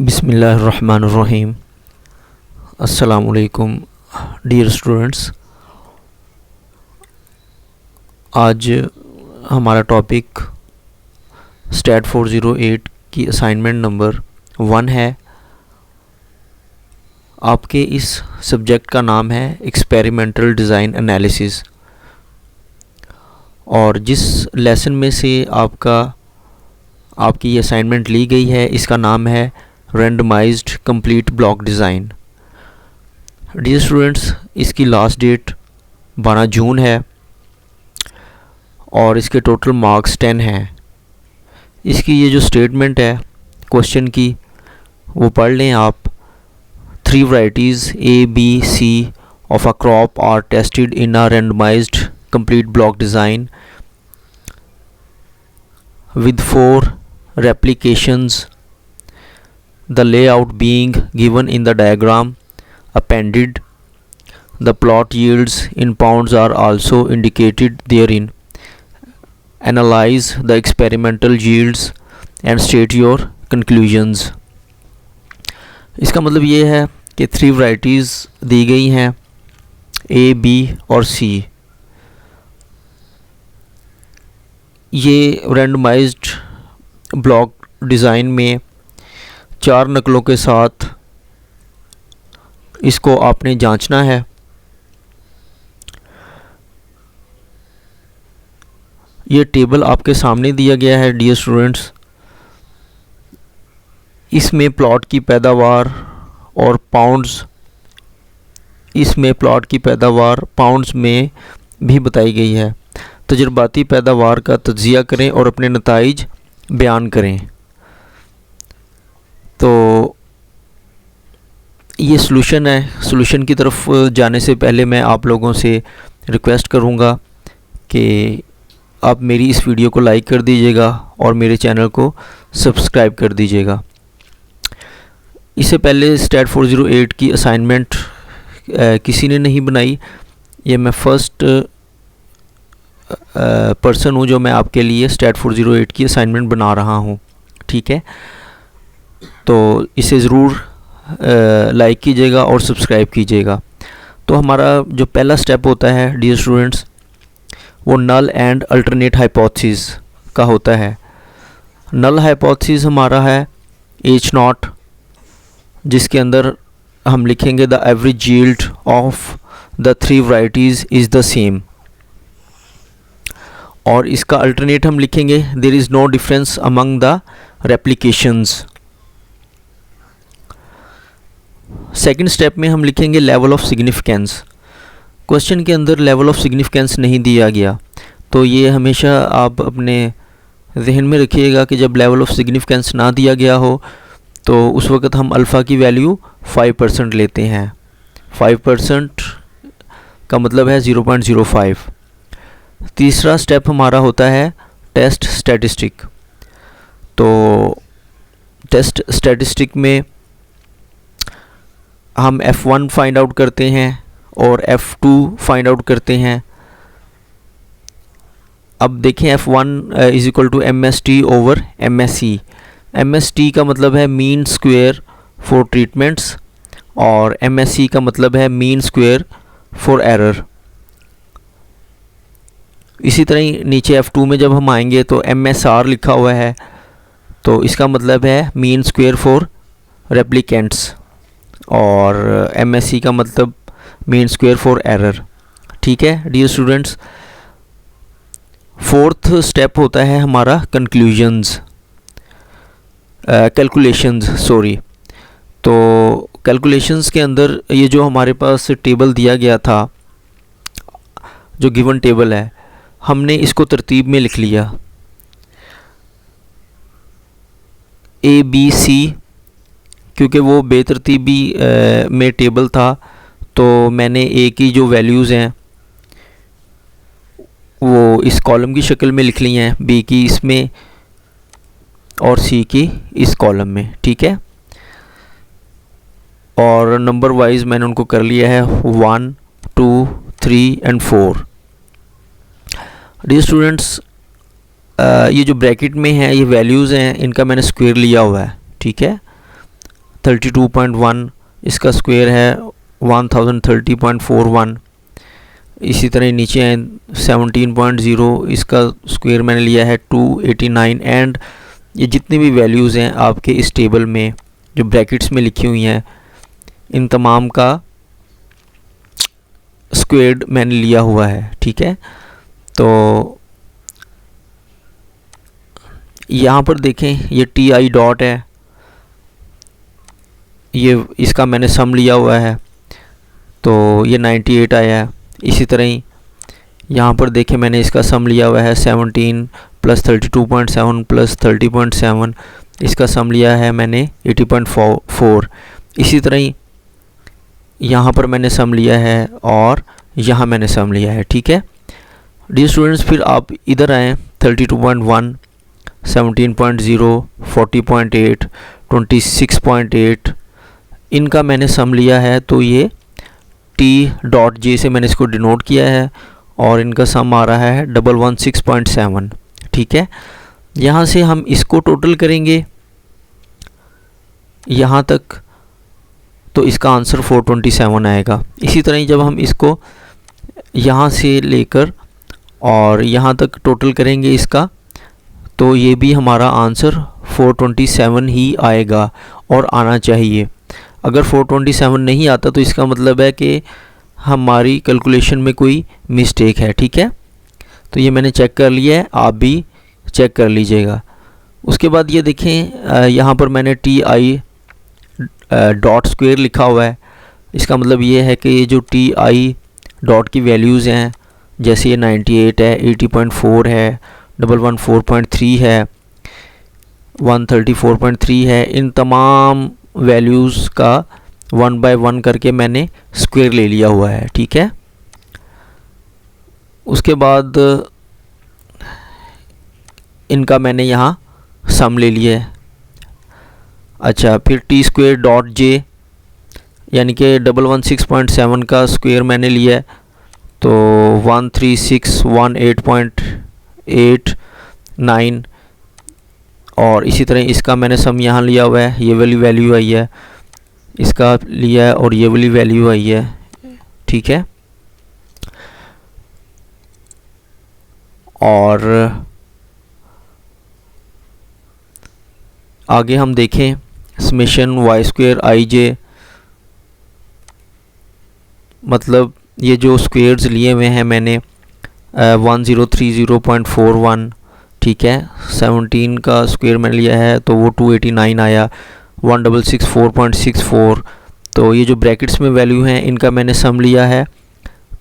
बिस्मिल्लाहिर्रहमानिर्रहीम। अस्सलामुअलैकुम dear students. आज हमारा टॉपिक स्टैट 408 की असाइनमेंट नंबर 1 है। आपके इस सब्जेक्ट का नाम है एक्सपेरिमेंटल डिज़ाइन एनालिसिस, और जिस लेसन में से आपकी असाइनमेंट ली गई है इसका नाम है randomised complete block design. Dear students, इसकी लास्ट डेट 12 जून है और इसके टोटल मार्क्स 10 हैं। इसकी ये जो स्टेटमेंट है क्वेश्चन की वो पढ़ लें आप। 3 varieties A, B, C of a crop are tested in a randomized complete block design with 4 replications, the layout being given in the diagram appended. The plot yields in pounds are also indicated therein. Analyze the experimental yields and state your conclusions. इसका मतलब ये है कि 3 varieties दी गई हैं A, B और C। ये randomised block design में 4 नकलों के साथ इसको आपने जांचना है। ये टेबल आपके सामने दिया गया है डियर स्टूडेंट्स। इसमें प्लॉट की पैदावार और पाउंड्स में भी बताई गई है। तजुर्बाती पैदावार का तज्ज़िया करें और अपने नताइज बयान करें। तो ये सॉल्यूशन है। सॉल्यूशन की तरफ जाने से पहले मैं आप लोगों से रिक्वेस्ट करूँगा कि आप मेरी इस वीडियो को लाइक कर दीजिएगा और मेरे चैनल को सब्सक्राइब कर दीजिएगा। इससे पहले स्टैट 408 की असाइनमेंट किसी ने नहीं बनाई। ये मैं फर्स्ट पर्सन हूँ जो मैं आपके लिए स्टैट 408 की असाइनमेंट बना रहा हूँ, ठीक है। तो इसे ज़रूर लाइक कीजिएगा और सब्सक्राइब कीजिएगा। तो हमारा जो पहला स्टेप होता है डियर स्टूडेंट्स वो नल एंड अल्टरनेट हाइपोथेसिस का होता है। नल हाइपोथेसिस हमारा है H0, जिसके अंदर हम लिखेंगे the average yield of the 3 varieties is the same, और इसका अल्टरनेट हम लिखेंगे there is no difference among the replications. Second step में हम लिखेंगे लेवल ऑफ सिग्निफिकेंस। क्वेश्चन के अंदर लेवल ऑफ सिग्निफिकेंस नहीं दिया गया, तो ये हमेशा आप अपने जहन में रखिएगा कि जब लेवल ऑफ सिग्निफिकेंस ना दिया गया हो तो उस वक़्त हम अल्फ़ा की वैल्यू 5% लेते हैं। 5% का मतलब है 0.05। तीसरा स्टेप हमारा होता है टेस्ट स्टैटिस्टिक। तो टेस्ट स्टैटिस्टिक में हम F1 फाइंड आउट करते हैं और F2 फाइंड आउट करते हैं। अब देखें F1 is equal to MST over MSE। MST का मतलब है मीन स्क्वायर फॉर ट्रीटमेंट्स और MSE का मतलब है मीन स्क्वायर फॉर एरर। इसी तरह ही नीचे F2 में जब हम आएंगे तो MSR लिखा हुआ है, तो इसका मतलब है मीन स्क्वायर फॉर रेप्लिकेंट्स, और MSE का मतलब मीन स्क्वायर फॉर एरर, ठीक है डियर स्टूडेंट्स। फोर्थ स्टेप होता है हमारा कैलकुलेशंस। तो कैलकुलेशंस के अंदर ये जो हमारे पास टेबल दिया गया था, जो गिवन टेबल है, हमने इसको तरतीब में लिख लिया A, B, C, क्योंकि वो बेतरतीबी में टेबल था तो मैंने A की जो वैल्यूज़ हैं वो इस कॉलम की शक्ल में लिख ली हैं, B की इसमें और C की इस कॉलम में, ठीक है। और नंबर वाइज मैंने उनको कर लिया है 1, 2, 3 एंड 4। डियर स्टूडेंट्स, ये जो ब्रैकेट में है ये वैल्यूज़ हैं, इनका मैंने स्क्वायर लिया हुआ है, ठीक है। 32.1, इसका स्क्वायर है 1030.41। इसी तरह नीचे है 17.0, इसका स्क्वायर मैंने लिया है 289। एंड ये जितनी भी वैल्यूज़ हैं आपके इस टेबल में जो ब्रैकेट्स में लिखी हुई हैं, इन तमाम का स्क्वायर्ड मैंने लिया हुआ है, ठीक है। तो यहाँ पर देखें ये टी आई डॉट है, ये इसका मैंने सम लिया हुआ है, तो ये 98 आया है। इसी तरह ही यहाँ पर देखें मैंने इसका सम लिया हुआ है 17 + 32.7 + 30.7, इसका सम लिया है मैंने 80.4। इसी तरह ही यहाँ पर मैंने सम लिया है और यहाँ मैंने सम लिया है, ठीक है डियर स्टूडेंट्स। फिर आप इधर आएँ 32.1, 17.0, 40.8, 26.8, इनका मैंने सम लिया है, तो ये T.J से मैंने इसको डिनोट किया है और इनका सम आ रहा है 116.7, ठीक है। यहाँ से हम इसको टोटल करेंगे यहाँ तक, तो इसका आंसर 427 आएगा। इसी तरह जब हम इसको यहाँ से लेकर और यहाँ तक टोटल करेंगे इसका, तो ये भी हमारा आंसर 427 ही आएगा और आना चाहिए। अगर 427 नहीं आता तो इसका मतलब है कि हमारी कैलकुलेशन में कोई मिस्टेक है, ठीक है। तो ये मैंने चेक कर लिया है, आप भी चेक कर लीजिएगा। उसके बाद ये देखें यहाँ पर मैंने टी आई डॉट स्क्वायर लिखा हुआ है। इसका मतलब ये है कि ये जो टी आई डॉट की वैल्यूज़ हैं, जैसे ये 98 है, 80.4 है, 114.3 है, 134.3 है, इन तमाम वैल्यूज़ का 1 बाय 1 करके मैंने स्क्वायर ले लिया हुआ है, ठीक है। उसके बाद इनका मैंने यहाँ सम ले लिया है। अच्छा, फिर T².J यानी कि 116.7 का स्क्वायर मैंने लिया है, तो 13618.89, और इसी तरह इसका मैंने सम यहाँ लिया हुआ है, ये वाली वैल्यू आई है, इसका लिया है और ये वाली वैल्यू आई है, ठीक है। और आगे हम देखें समेशन y²ij, मतलब ये जो स्क्वेयर्स लिए हुए हैं मैंने 1030.41, ठीक है। 17 का स्क्वायर मैंने लिया है तो वो 289 आया, 1664.64। तो ये जो ब्रैकेट्स में वैल्यू हैं इनका मैंने सम लिया है,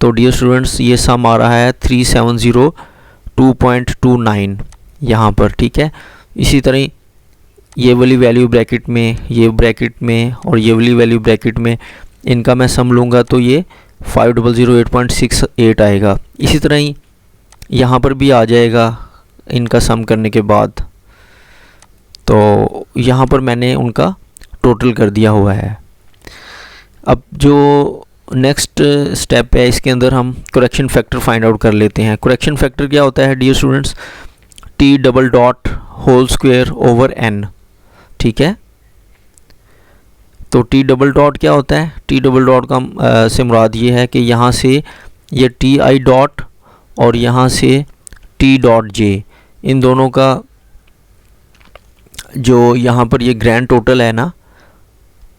तो डियर स्टूडेंट्स ये सम आ रहा है 3702.29 यहाँ पर, ठीक है। इसी तरह ये वाली वैल्यू ब्रैकेट में, ये ब्रैकेट में और ये वाली वैल्यू ब्रैकेट में, इनका मैं सम लूँगा तो ये 5008.68 आएगा। इसी तरह ही यहाँ पर भी आ जाएगा इनका सम करने के बाद, तो यहाँ पर मैंने उनका टोटल कर दिया हुआ है। अब जो नेक्स्ट स्टेप है इसके अंदर हम करेक्शन फैक्टर फाइंड आउट कर लेते हैं। करेक्शन फैक्टर क्या होता है डियर स्टूडेंट्स? T_(n), ठीक है। तो T_, क्या होता है? T_, का से मुराद ये है कि यहाँ से ये TI डॉट और यहाँ से T.J, इन दोनों का जो यहाँ पर ये ग्रैंड टोटल है ना,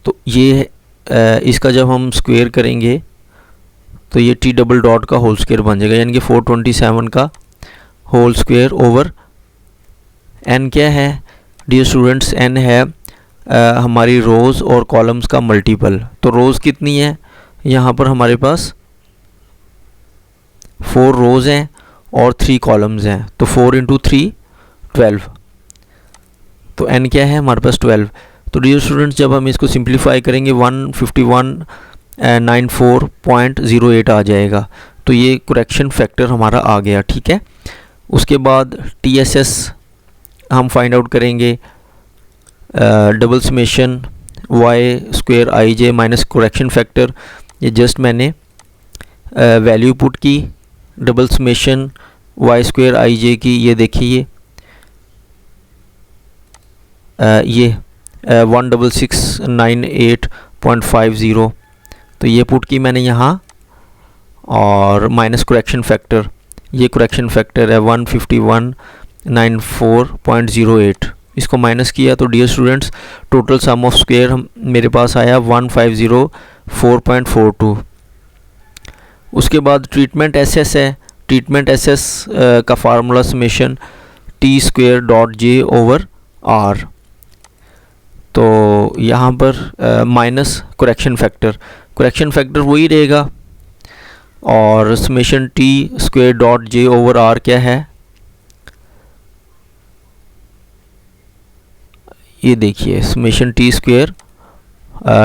तो ये इसका जब हम स्क्वायर करेंगे तो ये T_, का होल स्क्वायर बन जाएगा, यानी कि 427 का होल स्क्वायर ओवर n। क्या है डियर स्टूडेंट्स? n है हमारी रोज़ और कॉलम्स का मल्टीपल। तो रोज़ कितनी है? यहाँ पर हमारे पास 4 रोज़ हैं और 3 कॉलम्स हैं, तो 4 × 3 12, तो n क्या है हमारे पास 12। तो डियर स्टूडेंट्स जब हम इसको सिंप्लीफाई करेंगे 15194.08 आ जाएगा, तो ये करेक्शन फैक्टर हमारा आ गया, ठीक है। उसके बाद TSS हम फाइंड आउट करेंगे, double summation y²ij minus correction factor. ये जस्ट मैंने वैल्यू पुट की, डबल समेशन y²ij की, ये देखिए ये 16698.50, तो ये पुट की मैंने यहाँ, और माइनस करेक्शन फैक्टर, ये करेक्शन फैक्टर है 15194.08, इसको माइनस किया तो dear students total sum of square मेरे पास आया 1504.42। उसके बाद ट्रीटमेंट एसएस है, ट्रीटमेंट एसएस का formula summation T square dot J over R, तो यहाँ पर माइनस करेक्शन फैक्टर वही रहेगा, और summation T square dot J over R क्या है, ये देखिए summation T square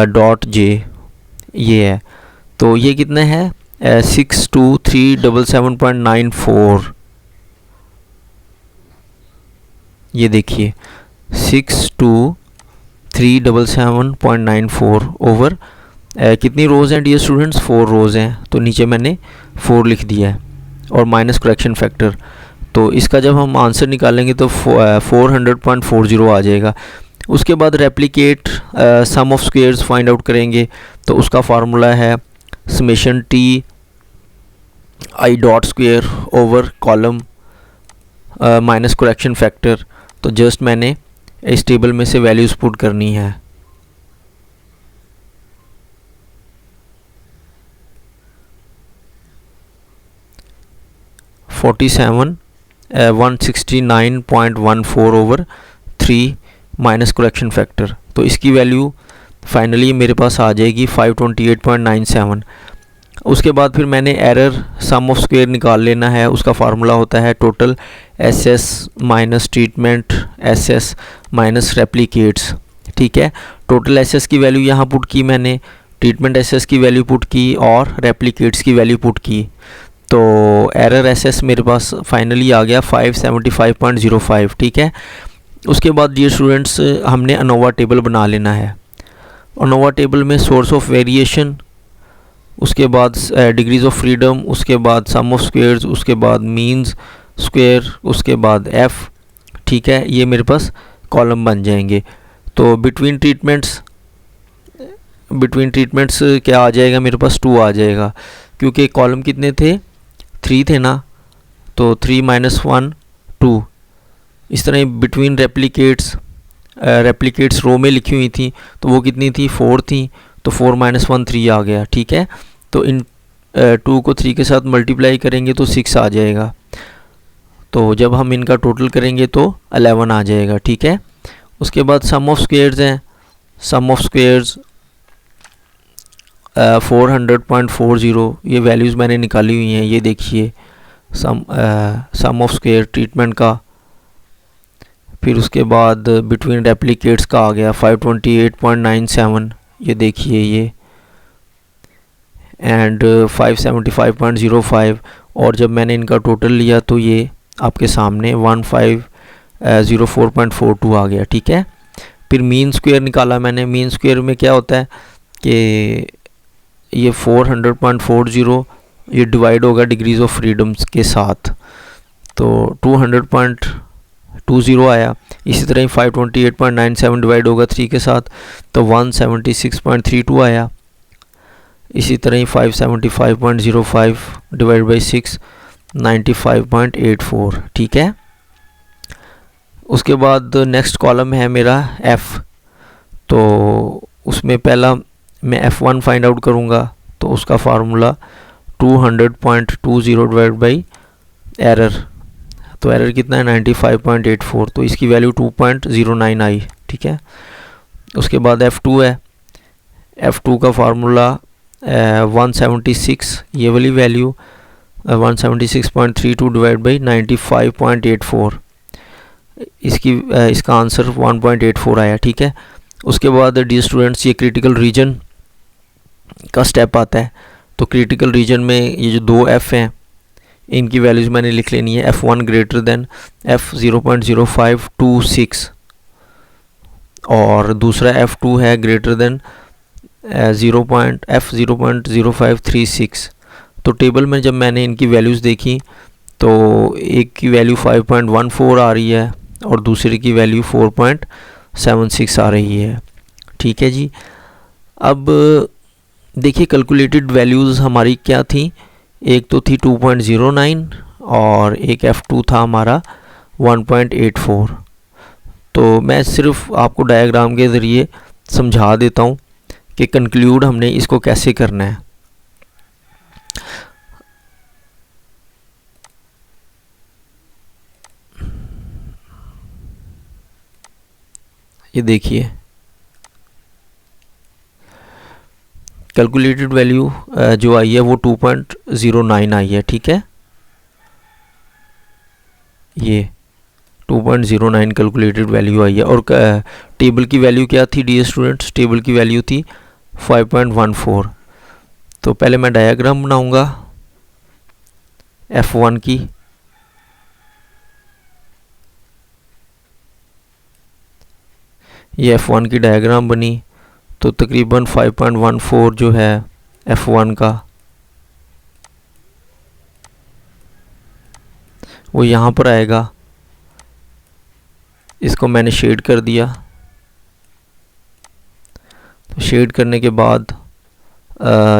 dot J ये है, तो ये कितना है 62377.94, ये देखिए 62377.94 ओवर कितनी रोज़ हैं डियर स्टूडेंट्स, 4 रोज़ हैं, तो नीचे मैंने 4 लिख दिया है, और माइनस करेक्शन फैक्टर, तो इसका जब हम आंसर निकालेंगे तो 400.40 आ जाएगा। उसके बाद replicate sum of squares find out करेंगे, तो उसका फार्मूला है summation T I dot square over column minus correction factor, तो जस्ट मैंने इस टेबल में से वैल्यूज़ पुट करनी है। Forty 169.14 over 3 minus correction factor, तो इसकी वैल्यू फाइनली मेरे पास आ जाएगी 528.97। उसके बाद फिर मैंने एरर सम ऑफ स्क्वायर निकाल लेना है, उसका फार्मूला होता है total SS minus treatment SS minus replicates, ठीक है। टोटल एसएस की वैल्यू यहाँ पुट की मैंने, ट्रीटमेंट एसएस की वैल्यू पुट की, और रेप्लिकेट्स की वैल्यू पुट की, तो एरर एसएस मेरे पास फाइनली आ गया 575.05, ठीक है। उसके बाद डियर स्टूडेंट्स हमने अनोवा टेबल बना लेना है। अनोवा टेबल में सोर्स ऑफ वेरिएशन, उसके बाद डिग्रीज ऑफ फ्रीडम, उसके बाद सम ऑफ स्क्वेयर्स, उसके बाद मीन्स स्क्वेयर, उसके बाद एफ, ठीक है, ये मेरे पास कॉलम बन जाएंगे। तो बिटवीन ट्रीटमेंट्स क्या आ जाएगा मेरे पास 2 आ जाएगा, क्योंकि कॉलम कितने थे 3 थे ना, तो 3 - 1 2, इस तरह बिटवीन रेप्लिकेट्स रो में लिखी हुई थी, तो वो कितनी थी 4 थी, तो 4 - 1 3 आ गया, ठीक है। तो इन 2 को 3 के साथ मल्टीप्लाई करेंगे तो 6 आ जाएगा, तो जब हम इनका टोटल करेंगे तो 11 आ जाएगा, ठीक है। उसके बाद सम ऑफ स्क्वेयर्स हैं, सम ऑफ स्क्वेयर्स 400.40, ये वैल्यूज़ मैंने निकाली हुई हैं, ये देखिए सम ऑफ स्क्वेयर ट्रीटमेंट का। फिर उसके बाद बिटवीन रेप्लिकेट्स का आ गया 528.97, ये देखिए ये, एंड 575.05, और जब मैंने इनका टोटल लिया तो ये आपके सामने 1504.42 आ गया, ठीक है। फिर मीन स्क्वायर निकाला मैंने। मीन स्क्वायर में क्या होता है कि ये 400.40 ये डिवाइड होगा डिग्रीज ऑफ फ्रीडम्स के साथ, तो 200.20 आया। इसी तरह ही 528.97 डिवाइड होगा 3 के साथ, तो 176.32 आया। इसी तरह ही 575.05 डिवाइड बाई 6 95.84, ठीक है। उसके बाद नेक्स्ट कॉलम है मेरा F, तो उसमें पहला मैं F1 फाइंड आउट करूँगा, तो उसका फार्मूला 200.20 डिवाइड बाई एरर, तो एरर कितना है 95.84, तो इसकी वैल्यू 2.09 आई, ठीक है। उसके बाद F2 है, F2 का फार्मूला 176, ये वाली वैल्यू 176.32 डिवाइड बाई 95.84, इसका आंसर 1.84 आया, ठीक है। उसके बाद डियर स्टूडेंट्स ये क्रिटिकल रीजन का स्टेप आता है, तो क्रिटिकल रीजन में ये जो 2 F हैं इनकी वैल्यूज़ मैंने लिख लेनी है। F1 ग्रेटर देन F 0.0526, और दूसरा F2 है ग्रेटर देन F 0.0536। तो टेबल में जब मैंने इनकी वैल्यूज़ देखी तो एक की वैल्यू 5.14 आ रही है और दूसरे की वैल्यू 2.76 आ रही है। ठीक है जी। अब देखिए कैलकुलेटेड वैल्यूज़ हमारी क्या थी, एक तो थी 2.09 और एक F2 था हमारा 1.84। तो मैं सिर्फ आपको डायग्राम के ज़रिए समझा देता हूँ कि कंक्लूड हमने इसको कैसे करना है। ये देखिए कैलकुलेटेड वैल्यू जो आई है वो 2.09 आई है। ठीक है, ये 2.09 कैलकुलेटेड वैल्यू आई है। और टेबल की वैल्यू क्या थी डियर स्टूडेंट्स, टेबल की वैल्यू थी 5.14। तो पहले मैं डायग्राम बनाऊंगा F1 की। ये F1 की डायग्राम बनी, तो तकरीबन 5.14 जो है F1 का वो यहाँ पर आएगा। इसको मैंने शेड कर दिया। तो शेड करने के बाद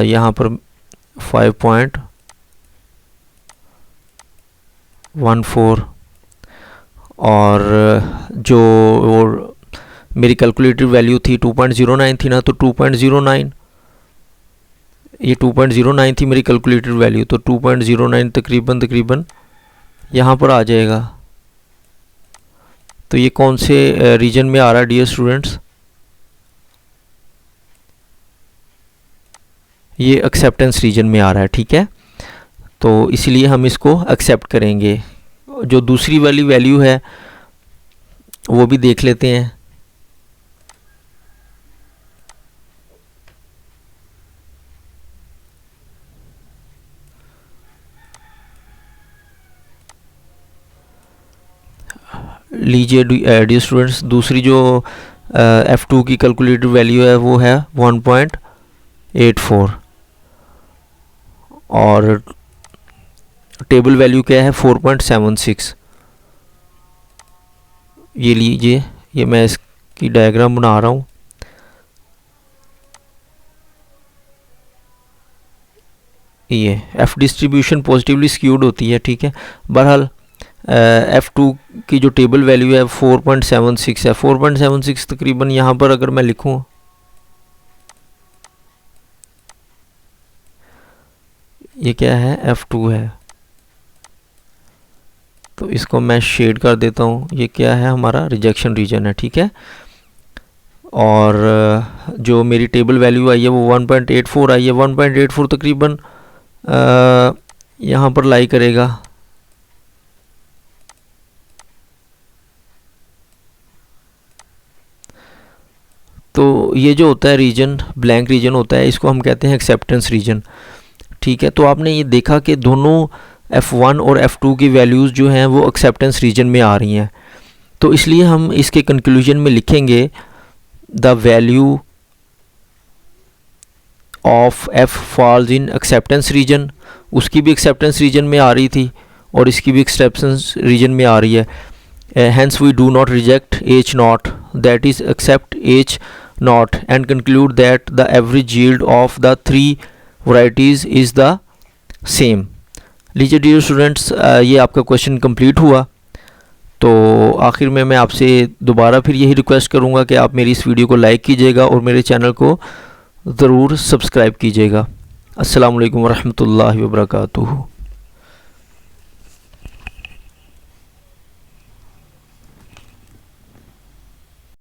यहाँ पर 5.14 और जो मेरी कैलकुलेटेड वैल्यू थी 2.09 थी ना, तो 2.09, ये 2.09 थी मेरी कैलकुलेटेड वैल्यू, तो 2.09 तकरीबन यहाँ पर आ जाएगा। तो ये कौन से रीजन में आ रहा है डियर स्टूडेंट्स, ये एक्सेप्टेंस रीजन में आ रहा है। ठीक है, तो इसलिए हम इसको एक्सेप्ट करेंगे। जो दूसरी वाली वैल्यू है वो भी देख लेते हैं। लीजिए डियर स्टूडेंट्स, दूसरी जो F2 की कैलकुलेटेड वैल्यू है वो है 1.84 और टेबल वैल्यू क्या है 4.76। ये लीजिए, ये मैं इसकी डायग्राम बना रहा हूँ। ये F डिस्ट्रीब्यूशन पॉजिटिवली स्क्यूड होती है। ठीक है, बहरहाल F2 की जो टेबल वैल्यू है 4.76 है। 4.76 तकरीबन यहाँ पर अगर मैं लिखूँ, ये क्या है F2 है, तो इसको मैं शेड कर देता हूँ। ये क्या है, हमारा रिजेक्शन रीजन है। ठीक है, और जो मेरी टेबल वैल्यू आई है वो 1.84 आई है। 1.84 तकरीबन यहाँ पर लाई करेगा। तो ये जो होता है रीजन, ब्लैंक रीजन होता है, इसको हम कहते हैं एक्सेप्टेंस रीजन। ठीक है, तो आपने ये देखा कि दोनों F1 और F2 की वैल्यूज़ जो हैं वो एक्सेप्टेंस रीजन में आ रही हैं। तो इसलिए हम इसके कंक्लूजन में लिखेंगे the value of F falls in acceptance region. उसकी भी एक्सेप्टेंस रीजन में आ रही थी और इसकी भी एक्सेप्टेंस रीजन में आ रही है। Hence we do not reject H naught, that is accept H naught and conclude that the average yield of the three varieties is the same। लीजिए डियर स्टूडेंट्स, ये आपका क्वेश्चन कंप्लीट हुआ। तो आखिर में मैं आपसे दोबारा फिर यही रिक्वेस्ट करूँगा कि आप मेरी इस वीडियो को लाइक कीजिएगा और मेरे चैनल को ज़रूर सब्सक्राइब कीजिएगा। अस्सलाम वालेकुम रहमतुल्लाहि व बरकातुहू।